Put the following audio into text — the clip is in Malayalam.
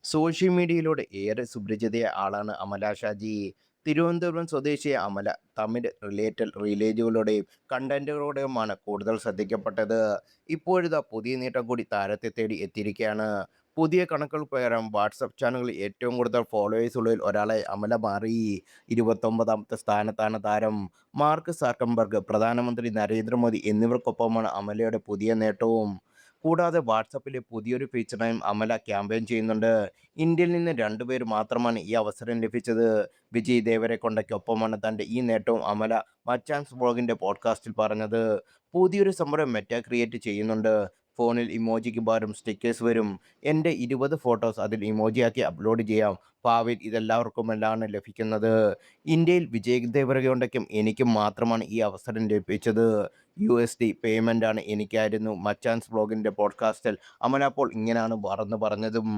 സോഷ്യൽ മീഡിയയിലൂടെ ഏറെ സുപരിചിതയായ ആളാണ് അമല ഷാജി. തിരുവനന്തപുരം സ്വദേശിയായ അമല തമിഴ് റിലേറ്റഡ് റിലേജുകളുടെയും കണ്ടന്റുകളുടെയുമാണ് കൂടുതൽ ശ്രദ്ധിക്കപ്പെട്ടത്. ഇപ്പോഴിതാ പുതിയ നേട്ടം കൂടി താരത്തെ തേടി എത്തിയിരിക്കുകയാണ്. പുതിയ കണക്കുകൾ പ്രകാരം വാട്സപ്പ് ചാനലുകളിൽ ഏറ്റവും കൂടുതൽ ഫോളോവേഴ്സ് ഉള്ളതിൽ ഒരാളായി അമല മാറി. 29ാമത്തെ സ്ഥാനത്താണ് താരം. മാർക്ക് സാക്കംബർഗ്, പ്രധാനമന്ത്രി നരേന്ദ്രമോദി എന്നിവർക്കൊപ്പമാണ് അമലയുടെ പുതിയ നേട്ടവും. കൂടാതെ വാട്സപ്പിലെ പുതിയൊരു ഫീച്ചറിനായും അമല ക്യാമ്പയിൻ ചെയ്യുന്നുണ്ട്. ഇന്ത്യയിൽ നിന്ന് രണ്ടുപേർ മാത്രമാണ് ഈ അവസരം ലഭിച്ചത്. വിജയ് ദേവരകൊണ്ടയ്ക്കൊപ്പമാണ് തൻ്റെ ഈ നേട്ടവും അമല മച്ചാൻസ് വ്ളോഗിൻ്റെ പോഡ്കാസ്റ്റിൽ പറഞ്ഞത്. പുതിയൊരു സംരംഭം മെറ്റ ക്രിയേറ്റ് ചെയ്യുന്നുണ്ട്. ഫോണിൽ ഇമോജിക്ക് പകരം സ്റ്റിക്കേഴ്സ് വരും. എൻ്റെ 20 ഫോട്ടോസ് അതിൽ ഇമോജിയാക്കി അപ്ലോഡ് ചെയ്യാം. ഭാവിയിൽ ഇതെല്ലാവർക്കുമെല്ലാം ലഭിക്കുന്നത്. ഇന്ത്യയിൽ വിജയ് ദേവരകൊണ്ടയ്ക്കും എനിക്കും മാത്രമാണ് ഈ അവസരം ലഭിച്ചത്. USD പേയ്മെൻ്റാണ് എനിക്കായിരുന്നു. മച്ചാൻസ് വ്ളോഗിൻ്റെ പോഡ്കാസ്റ്റിൽ അമല അപ്പോൾ ഇങ്ങനെയാണ് പറഞ്ഞതും.